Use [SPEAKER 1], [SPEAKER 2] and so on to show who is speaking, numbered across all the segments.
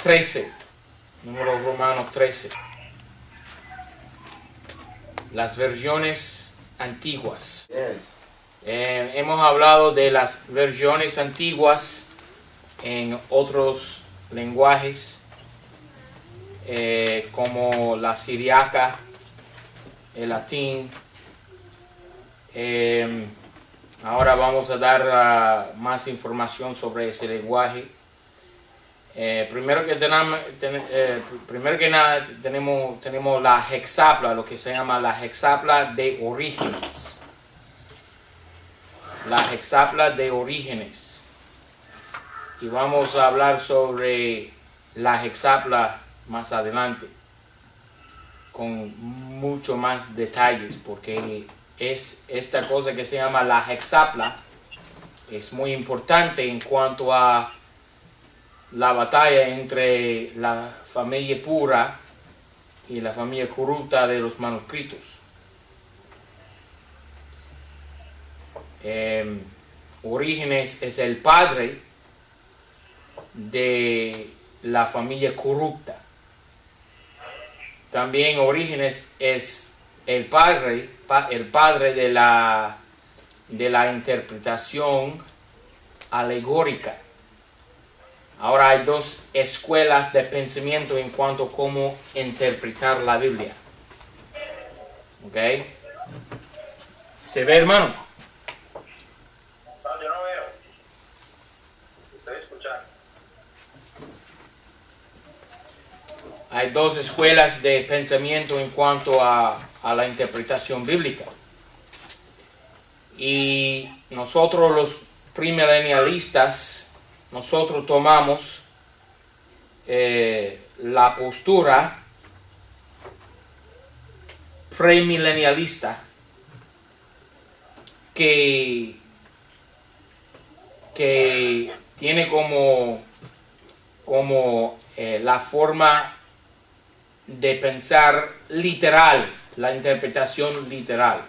[SPEAKER 1] 13. Número Romanos 13. Las versiones antiguas. Hemos hablado de las versiones antiguas en otros lenguajes, como la siriaca, el latín. Ahora vamos a dar más información sobre ese lenguaje. Primero que nada tenemos la hexapla, lo que se llama la hexapla de Orígenes. La hexapla de Orígenes. Y vamos a hablar sobre la hexapla más adelante, con mucho más detalles, porque es esta cosa que se llama la hexapla, es muy importante en cuanto a la batalla entre la familia pura y la familia corrupta de los manuscritos. Orígenes es el padre de la familia corrupta. También Orígenes es el padre de la interpretación alegórica. Ahora hay dos escuelas de pensamiento en cuanto a cómo interpretar la Biblia. ¿Ok? ¿Se ve, hermano?
[SPEAKER 2] No, yo no veo. Estoy escuchando.
[SPEAKER 1] Hay dos escuelas de pensamiento en cuanto a la interpretación bíblica. Y nosotros los premilenialistas, nosotros tomamos la postura premilenialista que tiene como la forma de pensar literal, la interpretación literal.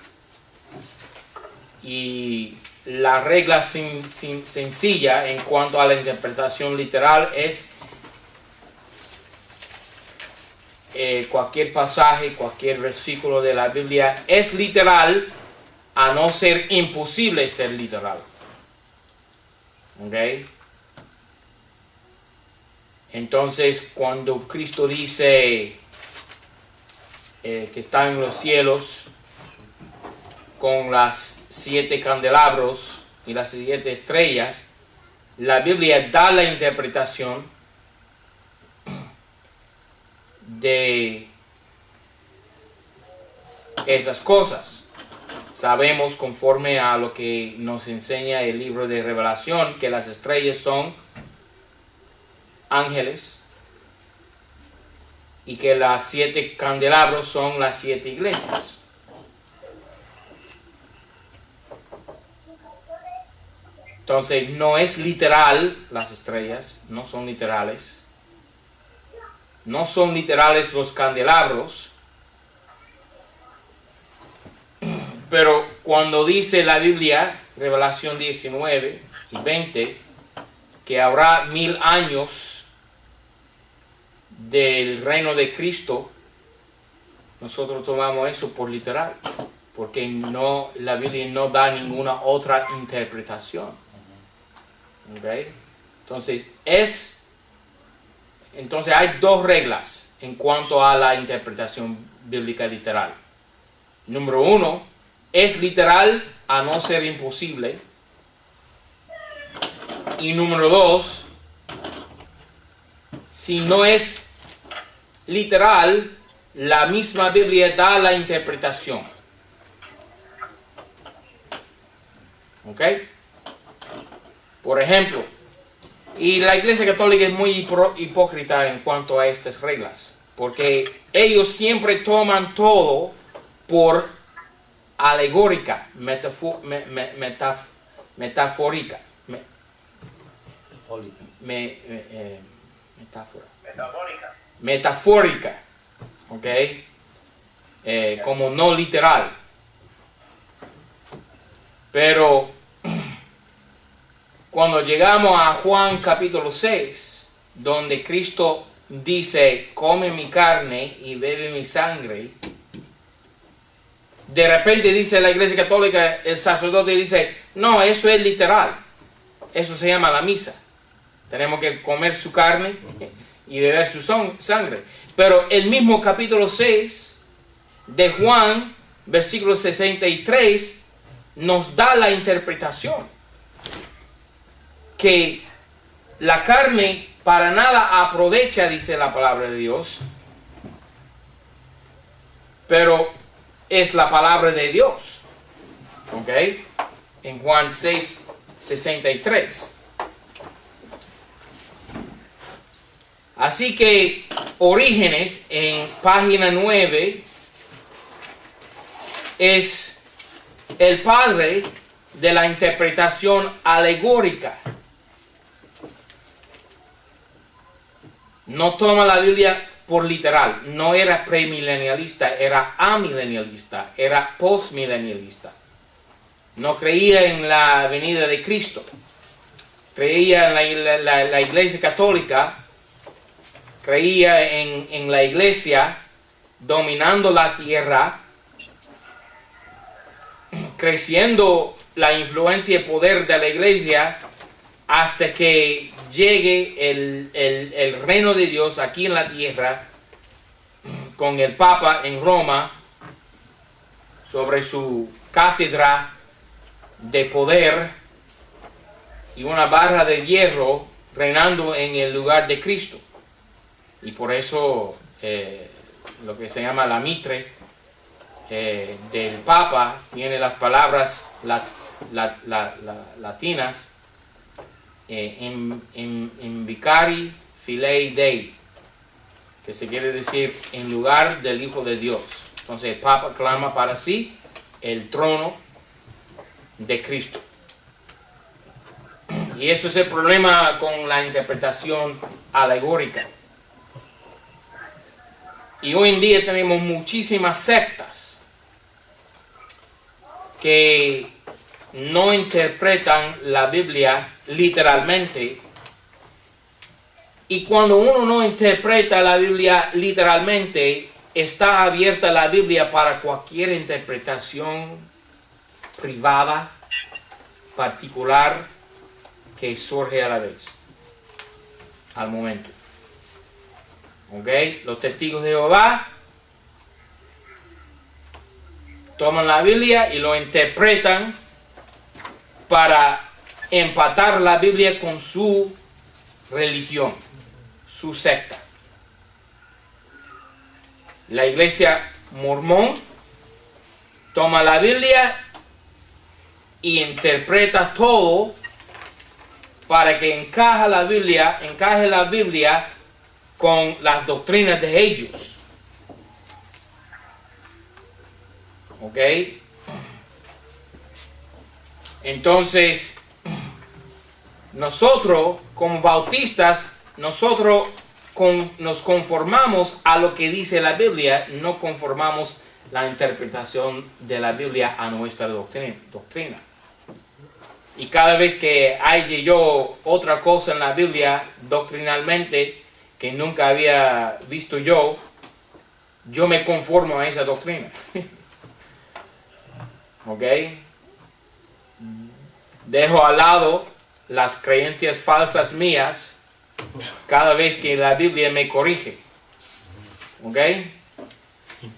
[SPEAKER 1] Y la regla sencilla en cuanto a la interpretación literal es cualquier pasaje, cualquier versículo de la Biblia es literal, a no ser imposible ser literal. ¿Ok? Entonces, cuando Cristo dice que está en los cielos con las 7 candelabros y las 7 estrellas, la Biblia da la interpretación de esas cosas. Sabemos, conforme a lo que nos enseña el libro de Revelación, que las estrellas son ángeles y que las 7 candelabros son las 7 iglesias. Entonces, no es literal, las estrellas no son literales. No son literales los candelabros. Pero cuando dice la Biblia, Revelación 19 y 20, que habrá 1000 años del reino de Cristo, nosotros tomamos eso por literal, porque la Biblia no da ninguna otra interpretación. ¿Okay? Entonces hay dos reglas en cuanto a la interpretación bíblica literal. Número 1, es literal a no ser imposible. Y número 2, si no es literal, la misma Biblia da la interpretación. ¿Ok? Por ejemplo, y la Iglesia Católica es muy hipócrita en cuanto a estas reglas, porque ellos siempre toman todo por alegórica, metafórica. Metafórica, ¿ok? Como no literal. Pero cuando llegamos a Juan capítulo 6, donde Cristo dice, come mi carne y bebe mi sangre, de repente dice la Iglesia Católica, el sacerdote dice, no, eso es literal, eso se llama la misa. Tenemos que comer su carne y beber su sangre. Pero el mismo capítulo 6 de Juan, versículo 63, nos da la interpretación que la carne para nada aprovecha, dice la palabra de Dios, pero es la palabra de Dios. ¿Ok? En Juan 6, 63. Así que Orígenes, en página 9, es el padre de la interpretación alegórica. No toma la Biblia por literal. No era premilenialista, era amilenialista, era postmilenialista. No creía en la venida de Cristo. Creía en la Iglesia Católica. Creía en la Iglesia dominando la tierra, creciendo la influencia y poder de la Iglesia hasta que llegue el reino de Dios aquí en la tierra con el Papa en Roma sobre su cátedra de poder y una barra de hierro reinando en el lugar de Cristo. Y por eso lo que se llama la mitre del Papa tiene las palabras latinas in vicari filii Dei, que se quiere decir en lugar del Hijo de Dios. Entonces el Papa clama para sí el trono de Cristo. Y eso es el problema con la interpretación alegórica. Y hoy en día tenemos muchísimas sectas que no interpretan la Biblia literalmente. Y cuando uno no interpreta la Biblia literalmente, está abierta la Biblia para cualquier interpretación privada, particular, que surge a la vez, al momento. ¿Ok? Los testigos de Jehová toman la Biblia y lo interpretan para empatar la Biblia con su religión, su secta. La iglesia mormón toma la Biblia y interpreta todo para que encaje la Biblia con las doctrinas de ellos. ¿Ok? Entonces, nosotros como bautistas, nos conformamos a lo que dice la Biblia, no conformamos la interpretación de la Biblia a nuestra doctrina. Y cada vez que hay yo otra cosa en la Biblia doctrinalmente que nunca había visto yo me conformo a esa doctrina. ¿Ok? Dejo al lado las creencias falsas mías cada vez que la Biblia me corrige. ¿Ok?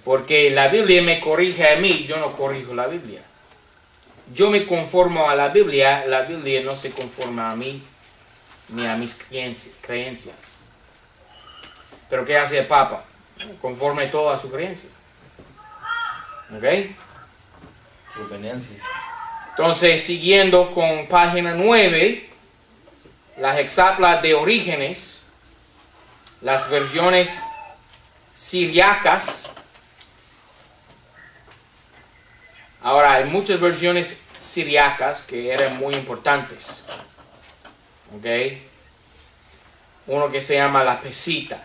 [SPEAKER 1] Porque la Biblia me corrige a mí, yo no corrijo la Biblia. Yo me conformo a la Biblia no se conforma a mí ni a mis creencias. Pero ¿qué hace el Papa? Conforme todo a su creencia. ¿Ok?
[SPEAKER 3] Conveniencia.
[SPEAKER 1] Entonces, siguiendo con página 9, las hexaplas de Orígenes, las versiones siriacas. Ahora, hay muchas versiones siriacas que eran muy importantes. ¿Ok? Uno que se llama la Pesita.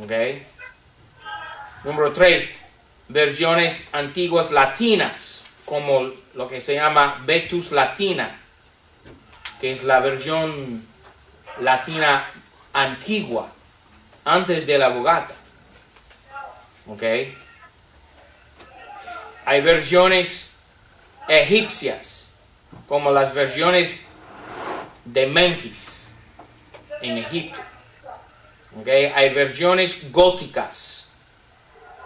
[SPEAKER 1] ¿Ok? Número 3, versiones antiguas latinas, como lo que se llama Vetus Latina, que es la versión latina antigua, antes de la Vulgata. ¿Ok? Hay versiones egipcias, como las versiones de Memphis, en Egipto. ¿Ok? Hay versiones góticas,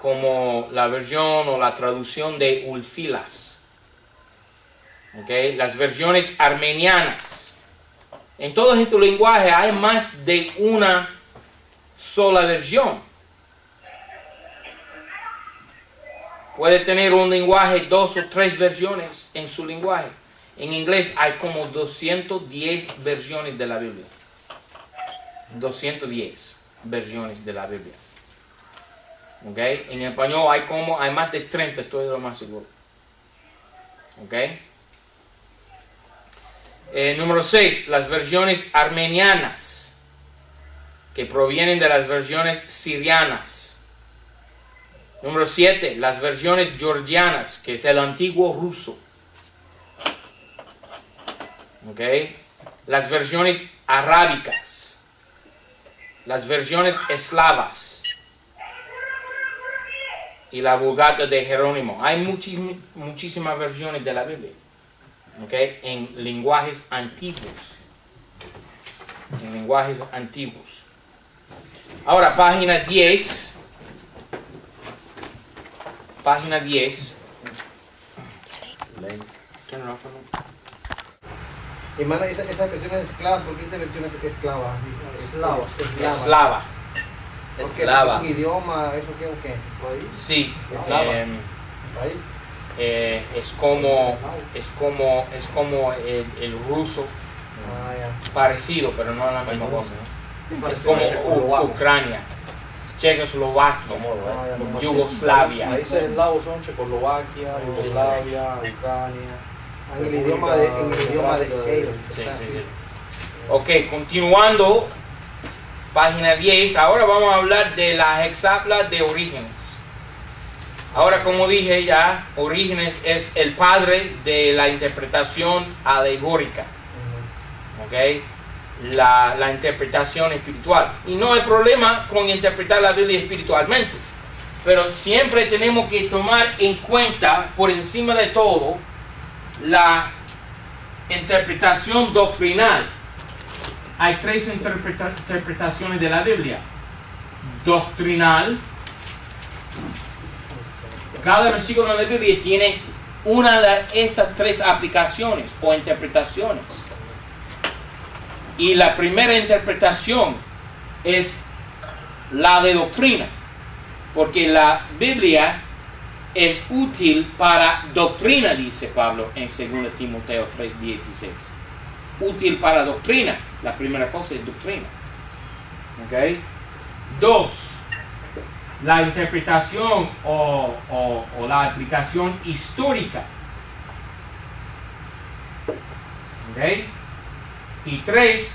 [SPEAKER 1] como la versión o la traducción de Ulfilas. ¿Ok? Las versiones armenianas. En todos estos lenguajes hay más de una sola versión. Puede tener un lenguaje 2 o 3 versiones en su lenguaje. En inglés hay como 210 versiones de la Biblia. 210 versiones de la Biblia. ¿Ok? En español hay más de 30, estoy de lo más seguro. ¿Ok? Número 6, las versiones armenianas, que provienen de las versiones sirianas. Número 7, las versiones georgianas, que es el antiguo ruso. ¿Ok? Las versiones arábicas. Las versiones eslavas. Y la Vulgata de Jerónimo. Hay muchísimas versiones de la Biblia. ¿Ok? En lenguajes antiguos. En lenguajes antiguos. Ahora, página 10. Página 10.
[SPEAKER 3] Hermano, esas versiones esclavas, ¿por qué dice versiones esclavas?
[SPEAKER 1] Eslava.
[SPEAKER 3] ¿Es
[SPEAKER 1] Eslava.
[SPEAKER 3] un idioma? ¿Eso qué o qué?
[SPEAKER 1] Sí.
[SPEAKER 3] Eslava. ¿País?
[SPEAKER 1] Es como el ruso,
[SPEAKER 3] Ah, ya.
[SPEAKER 1] parecido, pero no es la misma cosa. Es como Ucrania, Checoslovaquia, Yugoslavia.
[SPEAKER 4] Países eslavos son Checoslovaquia, Yugoslavia, Ucrania.
[SPEAKER 3] En el idioma de ellos.
[SPEAKER 1] Sí, sí, sí. Ok, continuando, página 10. Ahora vamos a hablar de la hexapla de Orígenes. Ahora, como dije ya, Orígenes es el padre de la interpretación alegórica. ¿Ok? La interpretación espiritual. Y no hay problema con interpretar la Biblia espiritualmente. Pero siempre tenemos que tomar en cuenta, por encima de todo, la interpretación doctrinal. Hay 3 interpretaciones de la Biblia. Doctrinal. Cada versículo de la Biblia tiene una de estas 3 aplicaciones o interpretaciones. Y la primera interpretación es la de doctrina, porque la Biblia es útil para doctrina, dice Pablo en 2 Timoteo 3:16. Útil para doctrina. La primera cosa es doctrina. ¿Ok? 2. La interpretación o la aplicación histórica. ¿Ok? Y 3,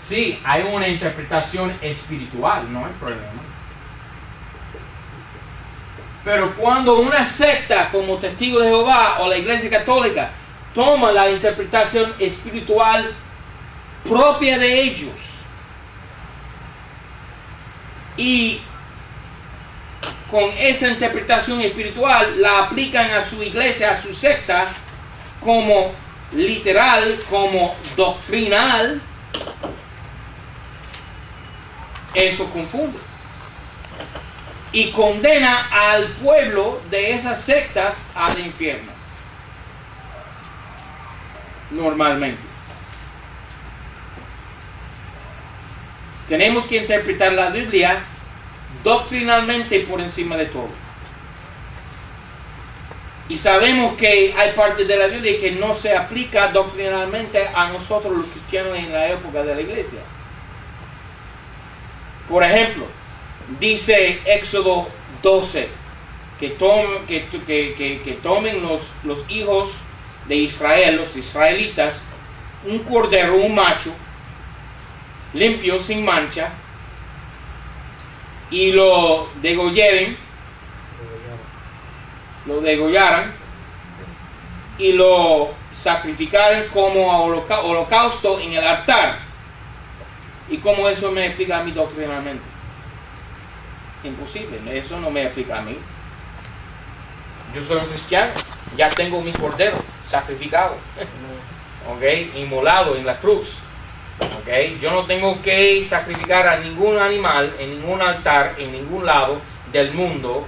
[SPEAKER 1] sí, hay una interpretación espiritual, no hay problema. Pero cuando una secta como Testigos de Jehová o la Iglesia Católica toma la interpretación espiritual propia de ellos y con esa interpretación espiritual la aplican a su iglesia, a su secta, como literal, como doctrinal, eso confunde y condena al pueblo de esas sectas al infierno, normalmente. Tenemos que interpretar la Biblia doctrinalmente por encima de todo. Y sabemos que hay partes de la Biblia que no se aplica doctrinalmente a nosotros los cristianos en la época de la iglesia. Por ejemplo, dice Éxodo 12 que tomen los hijos de Israel, los israelitas, un cordero, un macho, limpio, sin mancha, y lo degollaran y lo sacrificaran como holocausto en el altar. cómo eso me explica a mí doctrinalmente? Imposible, eso no me explica a mí. Yo soy un cristiano, ya tengo mi cordero sacrificado, ¿ok? Inmolado en la cruz, ¿ok? Yo no tengo que sacrificar a ningún animal en ningún altar, en ningún lado del mundo,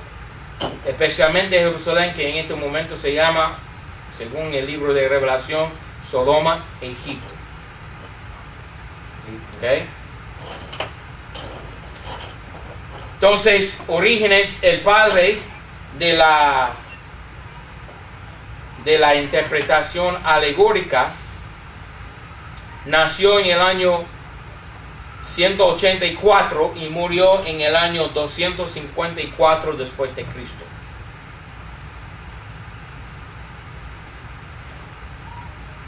[SPEAKER 1] especialmente Jerusalén, que en este momento se llama, según el libro de Revelación, Sodoma e Egipto. ¿Ok? Entonces, Orígenes, el padre de la interpretación alegórica, nació en el año 184 y murió en el año 254 después de Cristo.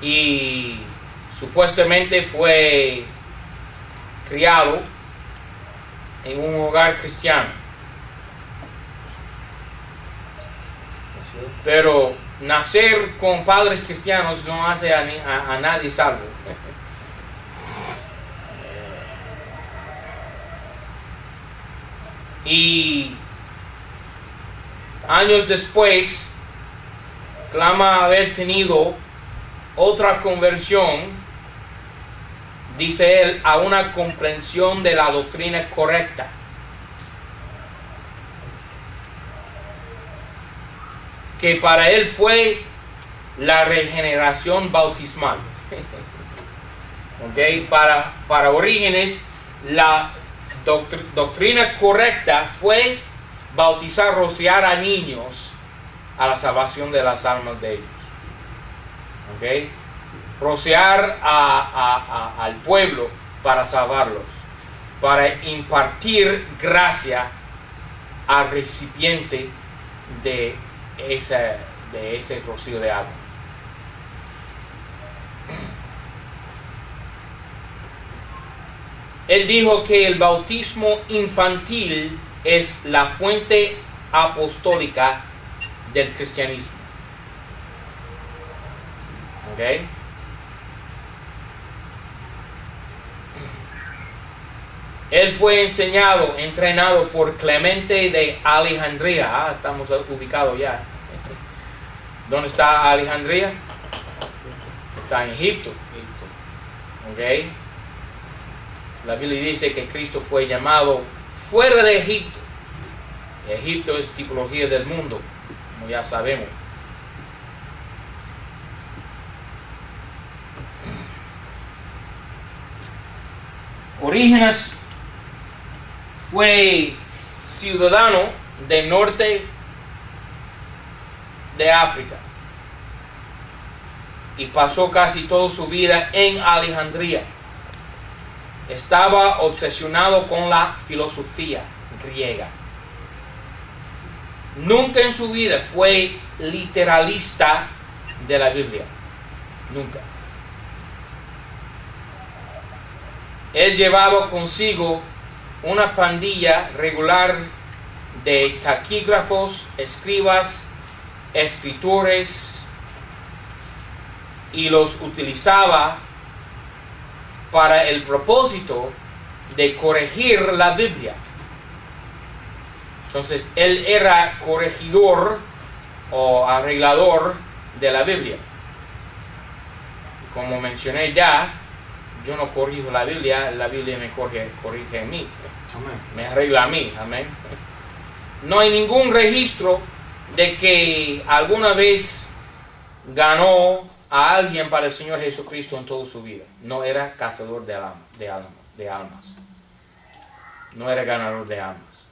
[SPEAKER 1] Y supuestamente fue criado en un hogar cristiano. Pero nacer con padres cristianos no hace a nadie salvo. Y años después clama haber tenido otra conversión, dice él, a una comprensión de la doctrina correcta. Que para él fue la regeneración bautismal. ¿Ok? Para Orígenes, la doctrina correcta fue bautizar, rociar a niños a la salvación de las almas de ellos. ¿Ok? Rociar al pueblo para salvarlos, para impartir gracia al recipiente de ese rocío de agua. Él dijo que el bautismo infantil es la fuente apostólica del cristianismo. ¿Ok? Él fue entrenado por Clemente de Alejandría. Estamos ubicados ya. ¿Dónde está Alejandría? Está en Egipto. ¿Ok? La Biblia dice que Cristo fue llamado fuera de Egipto. Egipto es tipología del mundo, como ya sabemos. Orígenes fue ciudadano del norte de África y pasó casi toda su vida en Alejandría. Estaba obsesionado con la filosofía griega. Nunca en su vida fue literalista de la Biblia. Nunca. Él llevaba consigo una pandilla regular de taquígrafos, escribas, escritores, y los utilizaba para el propósito de corregir la Biblia. Entonces, él era corregidor o arreglador de la Biblia. Como mencioné ya, yo no corrijo la Biblia me corrige a mí. Amén. Me arregla a mí. Amén. No hay ningún registro de que alguna vez ganó a alguien para el Señor Jesucristo en toda su vida. No era cazador de almas. No era ganador de almas.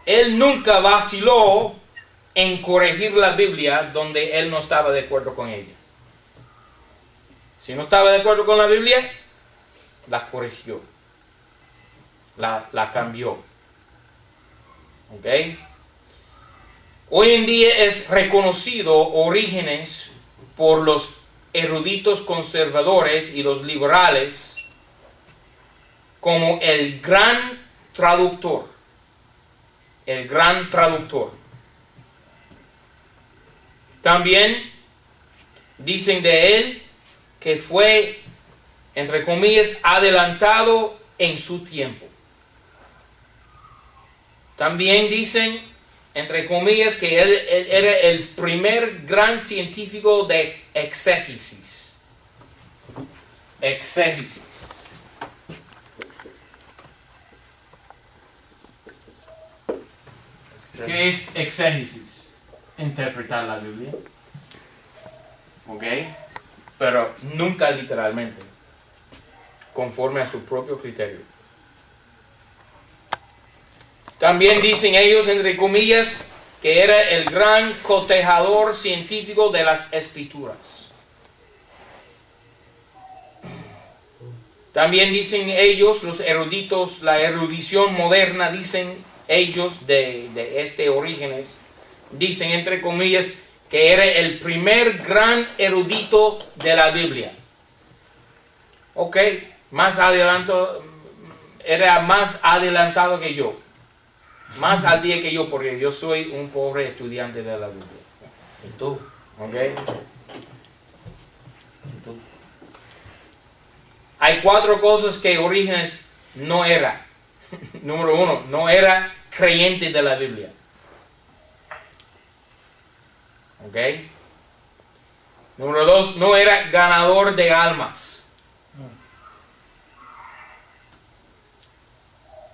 [SPEAKER 1] Él nunca vaciló en corregir la Biblia donde él no estaba de acuerdo con ella. Si no estaba de acuerdo con la Biblia, la corrigió. La cambió. ¿Ok? Hoy en día es reconocido Orígenes por los eruditos conservadores y los liberales como el gran traductor. El gran traductor. También dicen de él que fue entre comillas, adelantado en su tiempo. También dicen, entre comillas, que él era el primer gran científico de exégesis. Exégesis. ¿Qué es exégesis? Interpretar la Biblia. ¿Ok? Pero nunca literalmente. Conforme a su propio criterio. También dicen ellos, entre comillas, que era el gran cotejador científico de las escrituras. También dicen ellos, los eruditos, la erudición moderna, dicen ellos de este Orígenes, dicen entre comillas que era el primer gran erudito de la Biblia. Ok, era más adelantado que yo, más al día que yo, porque yo soy un pobre estudiante de la Biblia.
[SPEAKER 4] ¿Y tú?
[SPEAKER 1] Ok.
[SPEAKER 4] ¿Y tú?
[SPEAKER 1] Hay 4 cosas que Orígenes no era. Número 1, no era creyente de la Biblia. ¿Ok? Número 2, no era ganador de almas.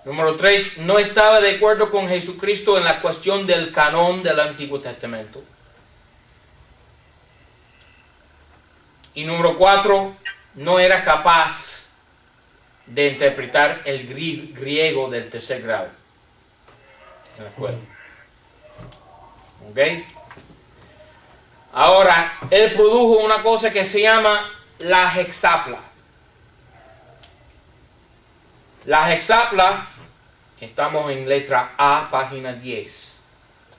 [SPEAKER 1] Número 3, no estaba de acuerdo con Jesucristo en la cuestión del canon del Antiguo Testamento. Y número 4, no era capaz de interpretar el griego del tercer grado en la escuela. ¿Ok? Ahora, él produjo una cosa que se llama la hexapla. La hexapla, estamos en letra A, página 10.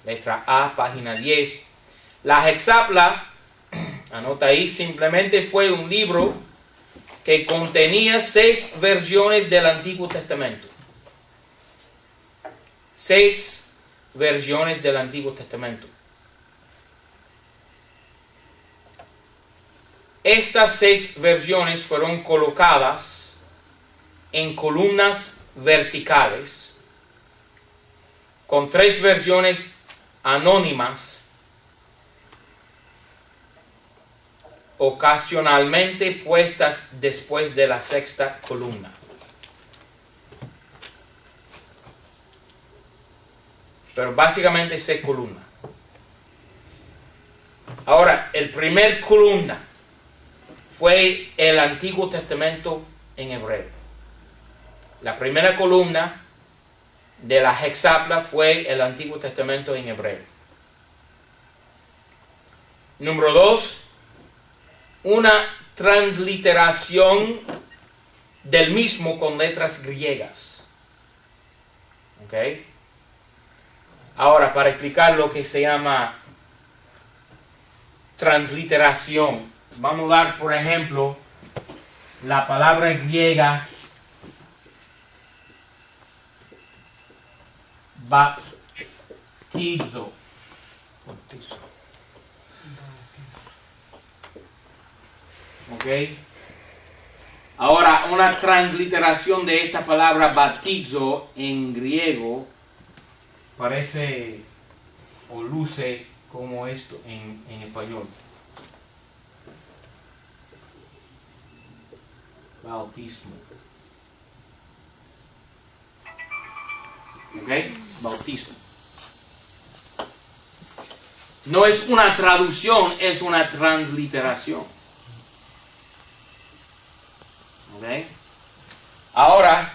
[SPEAKER 1] Letra A, página 10. La hexapla, anota ahí, simplemente fue un libro que contenía 6 versiones del Antiguo Testamento. 6 versiones del Antiguo Testamento. Estas 6 versiones fueron colocadas en columnas verticales con 3 versiones anónimas, ocasionalmente puestas después de la 6ª columna. Pero básicamente 6 columnas. Ahora, el primer columna fue el Antiguo Testamento en hebreo. La primera columna de la hexapla fue el Antiguo Testamento en hebreo. Número 2, una transliteración del mismo con letras griegas. ¿Ok? Ahora, para explicar lo que se llama transliteración, vamos a dar, por ejemplo, la palabra griega bautizo. ¿Ok? Ahora, una transliteración de esta palabra bautizo en griego parece o luce como esto en español. Bautismo. ¿Ok? Bautismo. No es una traducción, es una transliteración. ¿Ok? Ahora,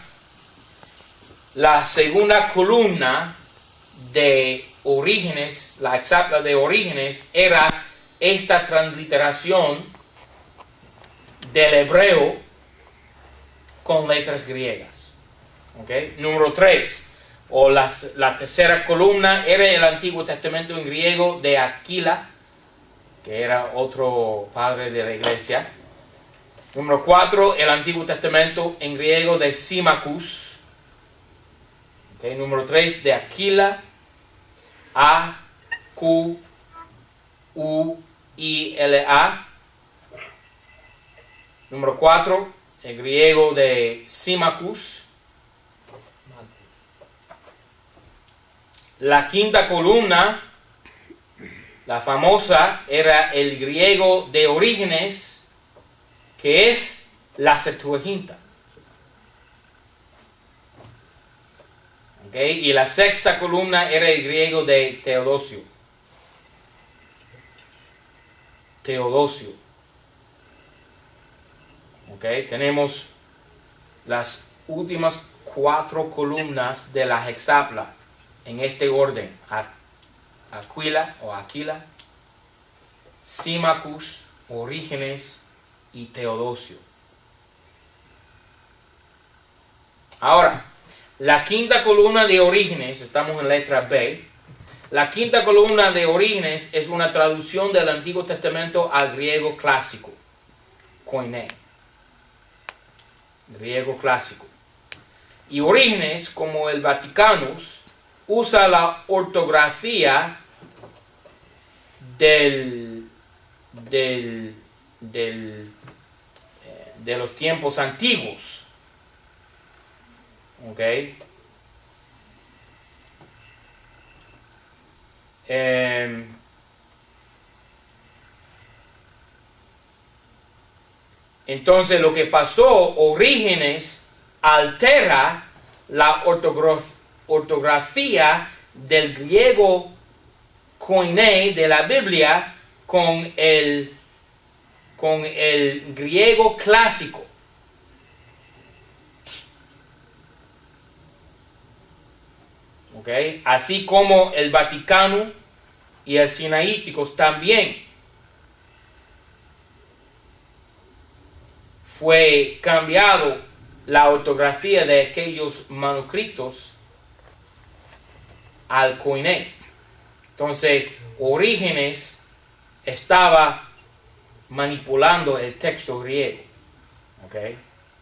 [SPEAKER 1] la segunda columna de Orígenes, la hexapla de Orígenes, era esta transliteración del hebreo con letras griegas. ¿Okay? Número 3, o la tercera columna, era el Antiguo Testamento en griego de Aquila, que era otro padre de la iglesia. Número 4, el Antiguo Testamento en griego de Symmachus. Okay, número 3, de Aquila, A-Q-U-I-L-A. Número 4, el griego de Symmachus. La quinta columna, la famosa, era el griego de Orígenes, que es la Septuaginta. ¿Okay? Y la sexta columna era el griego de Teodosio. ¿Okay? Tenemos las últimas 4 columnas de la hexapla en este orden: Aquila, Symmachus, Orígenes y Teodosio. Ahora, la quinta columna de Orígenes, estamos en letra B. La quinta columna de Orígenes es una traducción del Antiguo Testamento al griego clásico, koiné, griego clásico. Y Orígenes, como el Vaticanus, usa la ortografía de los tiempos antiguos. ¿Ok? Entonces lo que pasó, Orígenes altera la ortografía del griego koiné de la Biblia con el griego clásico. ¿Okay? Así como el Vaticano y el Sinaíticos también fue cambiado la ortografía de aquellos manuscritos al koiné. Entonces, Orígenes estaba manipulando el texto griego. ¿Okay?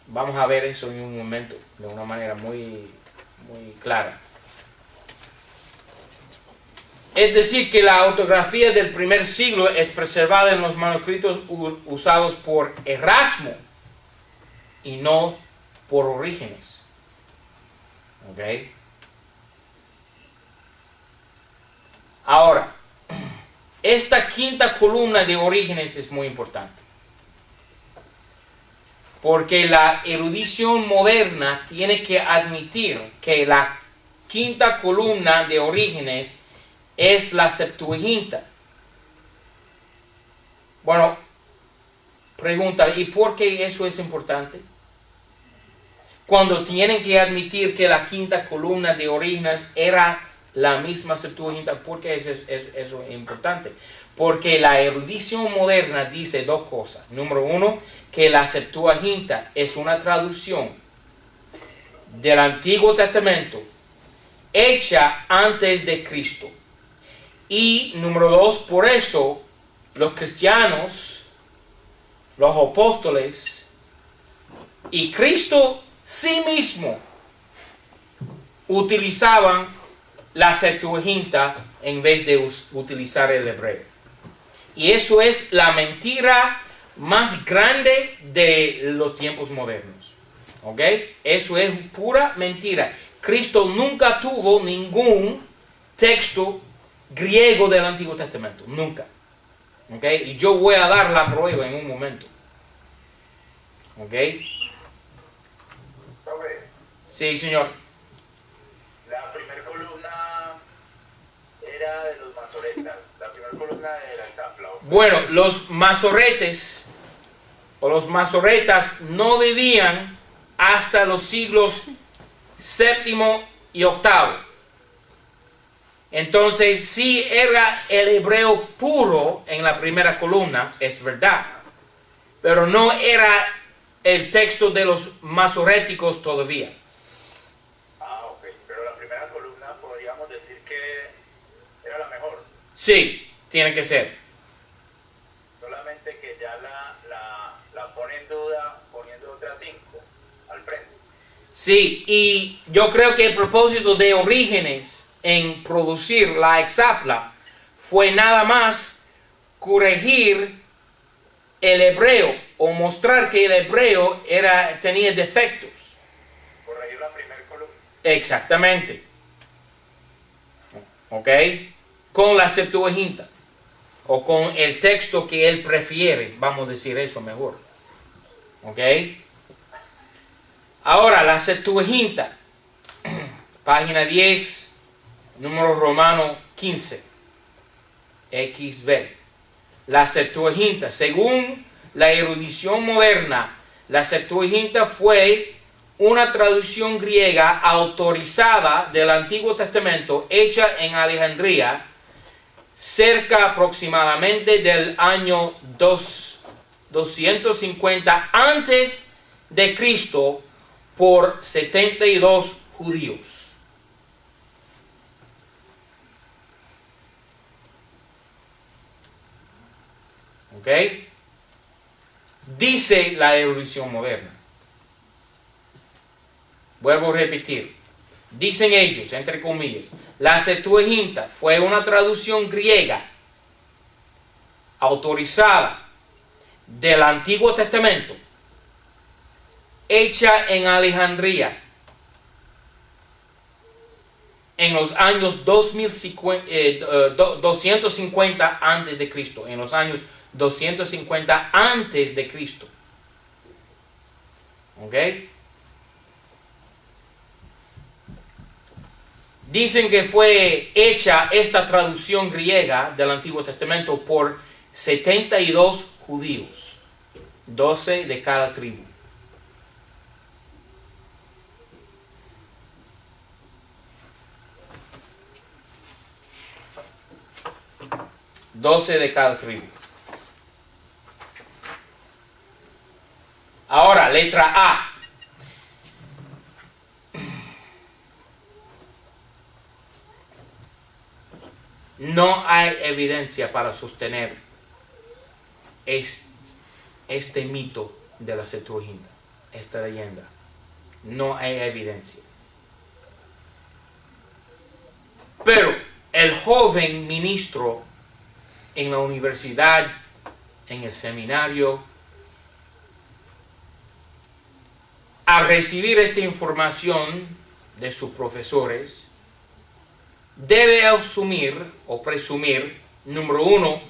[SPEAKER 1] Vamos a ver eso en un momento de una manera muy clara. Es decir, que la ortografía del primer siglo es preservada en los manuscritos usados por Erasmo y no por Orígenes. ¿Ok? Ahora, esta quinta columna de Orígenes es muy importante, porque la erudición moderna tiene que admitir que la quinta columna de Orígenes es la Septuaginta. Bueno, pregunta, ¿y por qué eso es importante? Cuando tienen que admitir que la quinta columna de Orígenes era la misma Septuaginta, ¿por qué eso es importante? Porque la erudición moderna dice dos cosas. Número uno, que la Septuaginta es una traducción del Antiguo Testamento hecha antes de Cristo. Y número dos, por eso los cristianos, los apóstoles y Cristo sí mismo utilizaban la Septuaginta en vez de utilizar el hebreo. Y eso es la mentira más grande de los tiempos modernos. ¿Ok? Eso es pura mentira. Cristo nunca tuvo ningún texto griego del Antiguo Testamento. Nunca. ¿Ok? Y yo voy a dar la prueba en un momento. ¿Ok? Sí, señor.
[SPEAKER 2] La primera columna era de los masoretas. La primera columna de la hexapla.
[SPEAKER 1] Bueno, los masoretes o los masoretas no vivían hasta los siglos VII y VIII. Entonces, sí era el hebreo puro en la primera columna, es verdad, pero no era el texto de los masoréticos todavía.
[SPEAKER 2] Ah, ok. Pero la primera columna podríamos decir que era la mejor.
[SPEAKER 1] Sí, tiene que ser.
[SPEAKER 2] Solamente que ya la pone en duda poniendo otras 5 al frente.
[SPEAKER 1] Sí, y yo creo que el propósito de Orígenes en producir la hexapla fue nada más corregir el hebreo o mostrar que el hebreo tenía defectos.
[SPEAKER 2] Corregir la primera columna.
[SPEAKER 1] Exactamente. ¿Ok? Con la Septuaginta. O con el texto que él prefiere. Vamos a decir eso mejor. ¿Ok? Ahora, la Septuaginta. Página 10. Número romano 15. XB. La Septuaginta. Según la erudición moderna, la Septuaginta fue una traducción griega autorizada del Antiguo Testamento hecha en Alejandría cerca aproximadamente del año 250 antes de Cristo por 72 judíos. ¿Ok? Dice la erudición moderna. Vuelvo a repetir. Dicen ellos, entre comillas, la Septuaginta fue una traducción griega autorizada del Antiguo Testamento hecha en Alejandría en los años 250 antes de Cristo, en los años 250 antes de Cristo. ¿Ok? Dicen que fue hecha esta traducción griega del Antiguo Testamento por 72 judíos, 12 de cada tribu. De cada tribu. Ahora, letra A. No hay evidencia para sostener este mito de la Septuaginta, esta leyenda. No hay evidencia. Pero el joven ministro en la universidad, en el seminario, al recibir esta información de sus profesores, debe asumir o presumir, número uno,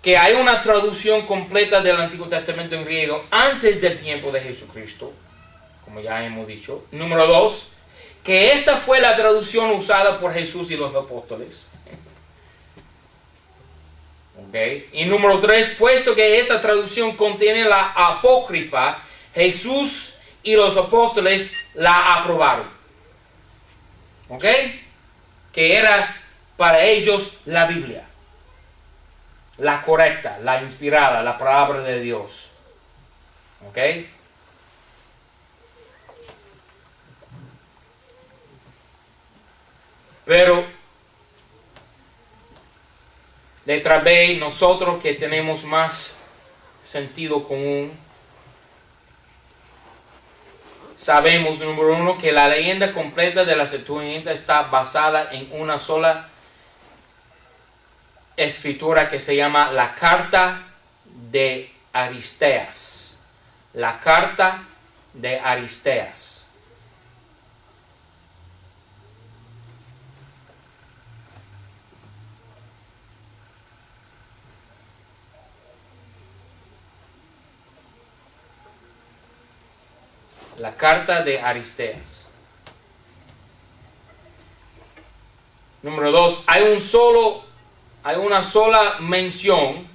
[SPEAKER 1] que hay una traducción completa del Antiguo Testamento en griego antes del tiempo de Jesucristo, como ya hemos dicho. Número dos, que esta fue la traducción usada por Jesús y los apóstoles. Okay. Y número tres, puesto que esta traducción contiene la apócrifa, Jesús y los apóstoles la aprobaron. ¿Ok? Que era para ellos la Biblia. La correcta, la inspirada, la palabra de Dios. ¿Ok? Pero letra B, nosotros que tenemos más sentido común, sabemos, número uno, que la leyenda completa de la Septuaginta está basada en una sola escritura que se llama la Carta de Aristeas. La Carta de Aristeas. La Carta de Aristeas. Número dos, hay una sola mención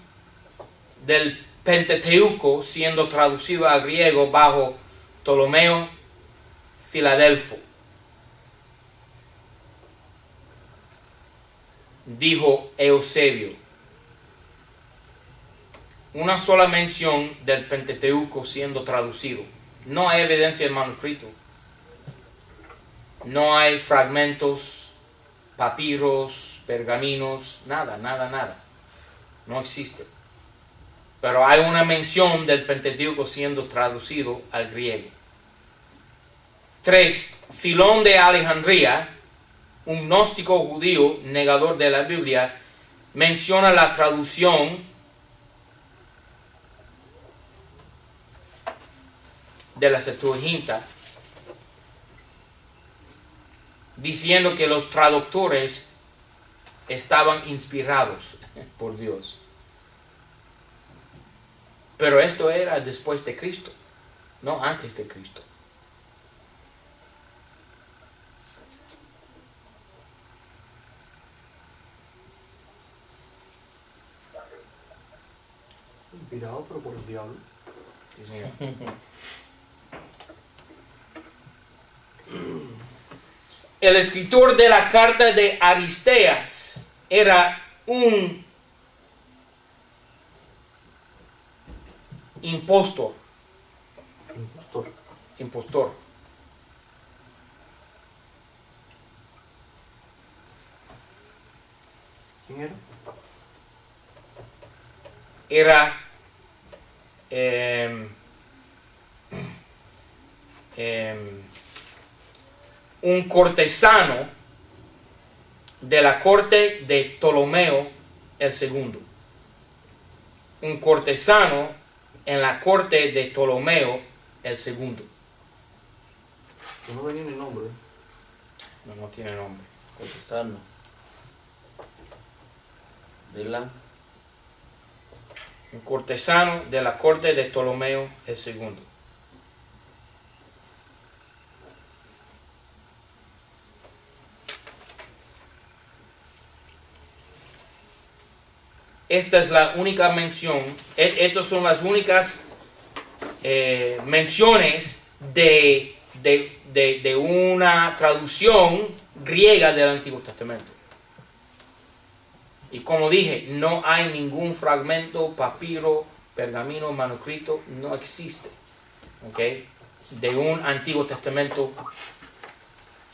[SPEAKER 1] del Pentateuco siendo traducido al griego bajo Ptolomeo Filadelfo. Dijo Eusebio. Una sola mención del Pentateuco siendo traducido. No hay evidencia en manuscrito. No hay fragmentos, papiros, pergaminos, nada. No existe. Pero hay una mención del Pentateuco siendo traducido al griego. 3. Filón de Alejandría, un gnóstico judío negador de la Biblia, menciona la traducción de la Septuaginta, diciendo que los traductores estaban inspirados por Dios. Pero esto era después de Cristo, no antes de Cristo.
[SPEAKER 4] Inspirado, pero por el diablo.
[SPEAKER 1] Sí, señor. El escritor de la carta de Aristeas era un impostor.
[SPEAKER 4] ¿Quién era?
[SPEAKER 1] Era un cortesano de la corte de Ptolomeo el segundo. Un cortesano en la corte de Ptolomeo el segundo.
[SPEAKER 4] No venía ni nombre.
[SPEAKER 1] No tiene nombre.
[SPEAKER 5] Cortesano. De la...
[SPEAKER 1] Un cortesano de la corte de Ptolomeo el segundo. Esta es la única mención, estas son las únicas menciones de una traducción griega del Antiguo Testamento. Y como dije, no hay ningún fragmento, papiro, pergamino, manuscrito, no existe, ¿ok?, de un Antiguo Testamento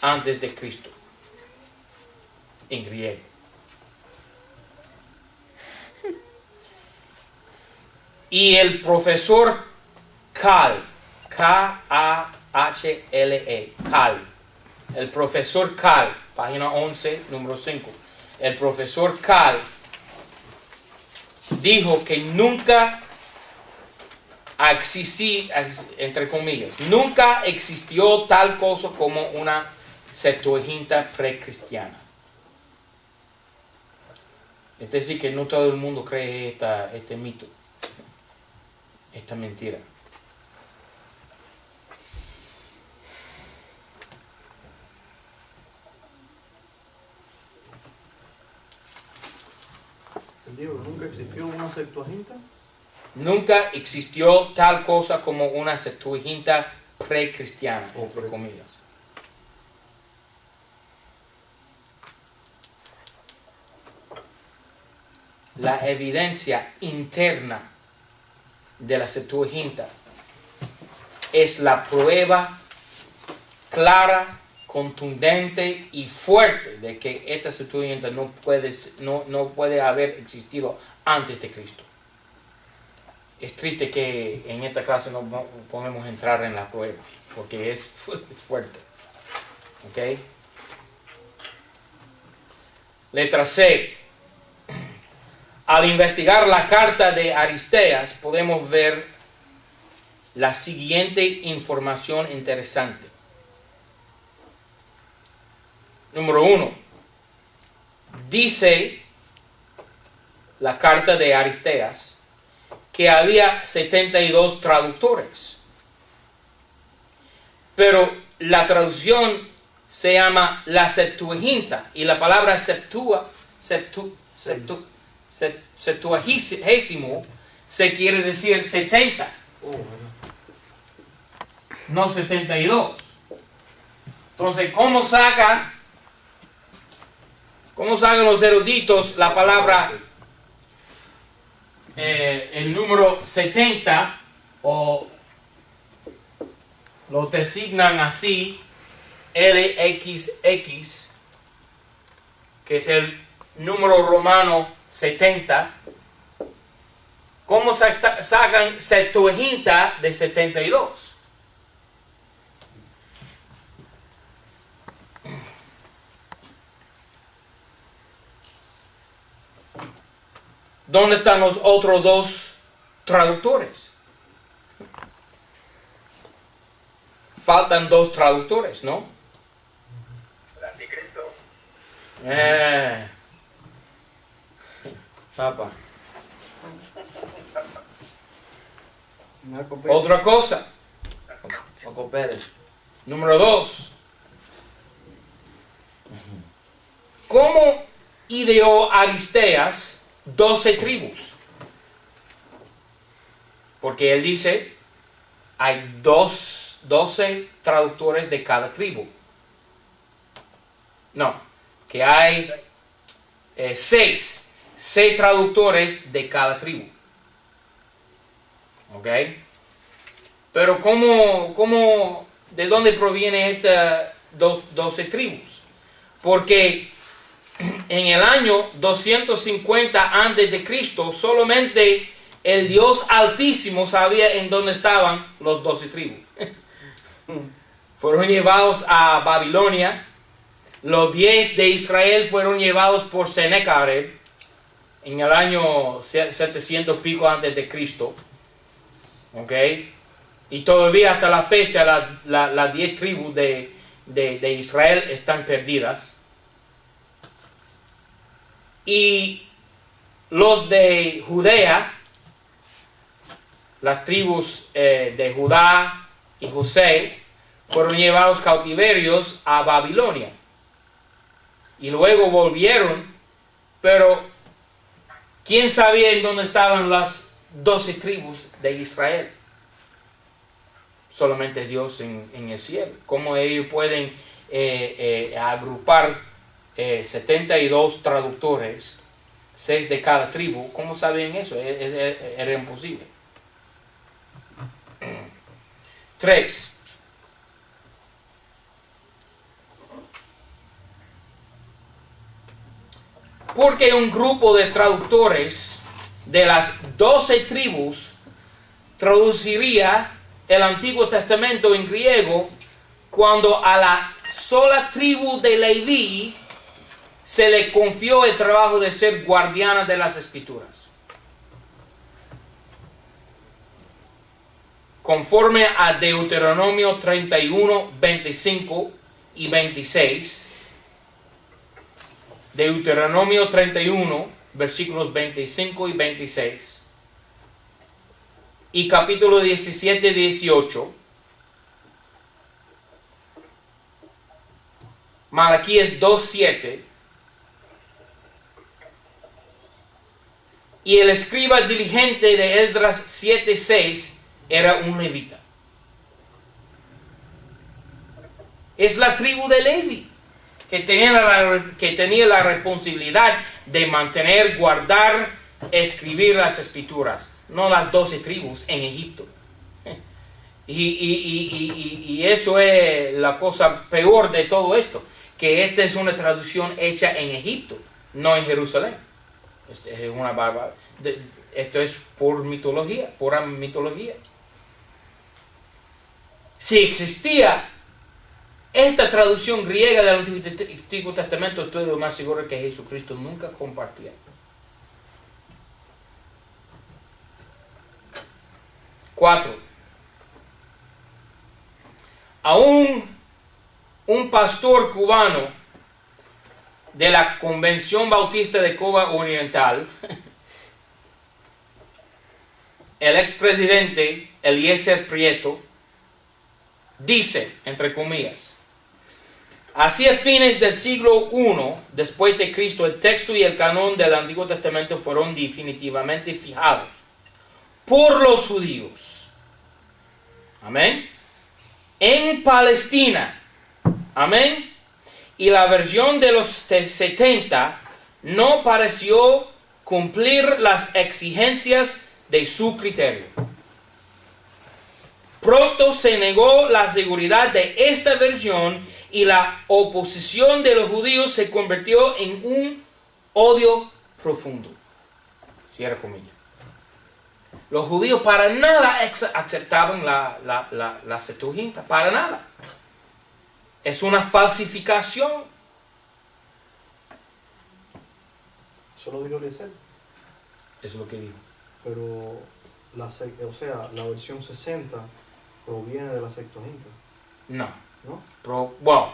[SPEAKER 1] antes de Cristo, en griego. Y el profesor Kahle, K-A-H-L-E, Kahle, el profesor Kahle, página 11, número 5, el profesor Kahle dijo que nunca existió, entre comillas, nunca existió tal cosa como una Septuaginta precristiana. Es decir, que no todo el mundo cree este mito, esta mentira.
[SPEAKER 4] Digo, ¿nunca existió una Septuaginta?
[SPEAKER 1] Nunca existió tal cosa como una Septuaginta precristiana, entre comillas. La evidencia interna de la Septuaginta es la prueba clara, contundente y fuerte de que esta Septuaginta no puede haber existido antes de Cristo. Es triste que en esta clase no podemos entrar en la prueba, porque es fuerte. ¿Ok? Letra C. Al investigar la carta de Aristeas, podemos ver la siguiente información interesante. Número 1. Dice la carta de Aristeas que había 72 traductores. Pero la traducción se llama la Septuaginta y la palabra septuagésimo se quiere decir 70. No 72. Entonces, ¿cómo sacan los eruditos la palabra, el número 70, o lo designan así, LXX, que es el número romano 70? ¿Cómo sacan Septuaginta de 72? ¿Dónde están los otros dos traductores? faltan 2 traductores, ¿no?
[SPEAKER 2] El anticristo.
[SPEAKER 5] Papa.
[SPEAKER 3] Marco Pérez.
[SPEAKER 1] Otra cosa.
[SPEAKER 5] Paco Pérez.
[SPEAKER 1] Número 2. ¿Cómo ideó Aristeas 12 tribus? Porque él dice, hay 12 traductores de cada tribu. No, que hay 6 traductores de cada tribu. ¿Ok? Pero ¿de dónde proviene estas 12 tribus? Porque en el año 250 antes de Cristo, solamente el Dios Altísimo sabía en dónde estaban los 12 tribus. Fueron llevados a Babilonia. Los 10 de Israel fueron llevados por Sennacherib en el año 700 pico antes de Cristo. ¿Ok? Y todavía hasta la fecha las 10 tribus de Israel están perdidas. Y los de Judea, las tribus de Judá y José, fueron llevados cautiverios a Babilonia. Y luego volvieron, pero ¿quién sabía en dónde estaban las 12 tribus de Israel? Solamente Dios en el cielo. ¿Cómo ellos pueden agrupar 72 traductores, 6 de cada tribu? ¿Cómo sabían eso? Era imposible. 3. Porque un grupo de traductores de las 12 tribus traduciría el Antiguo Testamento en griego cuando a la sola tribu de Leví se le confió el trabajo de ser guardiana de las Escrituras. Conforme a Deuteronomio 31, 25 y 26, Deuteronomio 31, versículos 25 y 26, y capítulo 17, 18, Malaquías 2, 7, y el escriba diligente de Esdras 7, 6 era un levita. Es la tribu de Levi que tenía la responsabilidad de mantener, guardar, escribir las escrituras, no las 12 tribus en Egipto. Y eso es la cosa peor de todo esto, que esta es una traducción hecha en Egipto, no en Jerusalén. Es una barbaridad. Esto es por mitología, pura mitología. Si existía esta traducción griega del Antiguo Testamento, estoy lo más seguro que Jesucristo nunca compartía. 4. Aún un pastor cubano de la Convención Bautista de Cuba Oriental, el expresidente Eliezer Prieto, dice, entre comillas, hacia fines del siglo I después de Cristo, el texto y el canon del Antiguo Testamento fueron definitivamente fijados por los judíos. Amén. En Palestina. Amén. Y la versión de los 70 no pareció cumplir las exigencias de su criterio. Pronto se negó la seguridad de esta versión y la oposición de los judíos se convirtió en un odio profundo. Cierra comillas. Los judíos para nada aceptaban la Septuaginta, para nada. Es una falsificación.
[SPEAKER 4] Eso lo dijo Eliezer.
[SPEAKER 1] Es lo que dijo.
[SPEAKER 4] Pero la versión 60 proviene de la Septuaginta.
[SPEAKER 1] No.
[SPEAKER 4] ¿No?
[SPEAKER 1] Pero, bueno,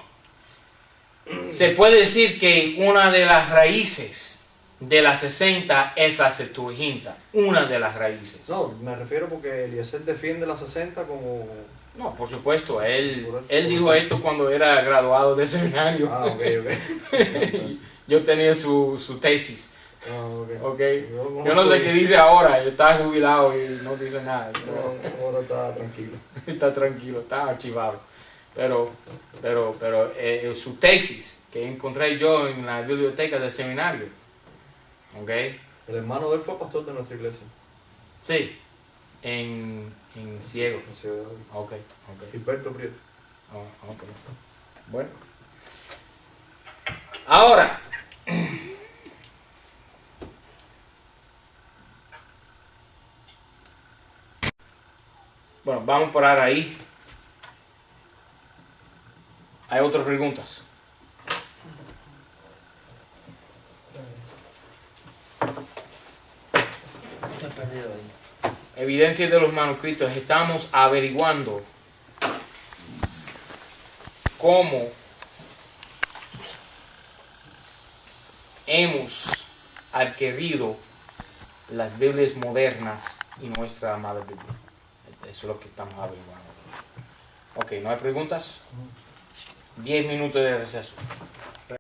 [SPEAKER 1] se puede decir que una de las raíces de la 60 es la Septuaginta. Una de las raíces.
[SPEAKER 4] No, me refiero porque Eliezer defiende la 60 como...
[SPEAKER 1] No, por supuesto. Él dijo esto cuando era graduado del seminario.
[SPEAKER 4] Ah, ok.
[SPEAKER 1] Yo tenía su tesis.
[SPEAKER 4] Ah, ok.
[SPEAKER 1] Okay. Yo no sé qué dice ahora. Yo estaba jubilado y no dice nada.
[SPEAKER 4] Ahora está tranquilo.
[SPEAKER 1] Está tranquilo, está archivado. Pero su tesis que encontré yo en la biblioteca del seminario. ¿Ok?
[SPEAKER 4] El hermano de él fue pastor de nuestra iglesia.
[SPEAKER 1] Sí, en Ciego.
[SPEAKER 4] En Ciudad de
[SPEAKER 1] Ok.
[SPEAKER 4] Gilberto Prieto.
[SPEAKER 1] Oh, ok. Bueno. Ahora. Bueno, vamos a parar ahí. ¿Hay otras preguntas?
[SPEAKER 5] Estoy perdido ahí.
[SPEAKER 1] Evidencia de los manuscritos. Estamos averiguando cómo hemos adquirido las Biblias modernas y nuestra amada Biblia. Eso es lo que estamos averiguando. Ok, ¿no hay preguntas? 10 minutos de receso.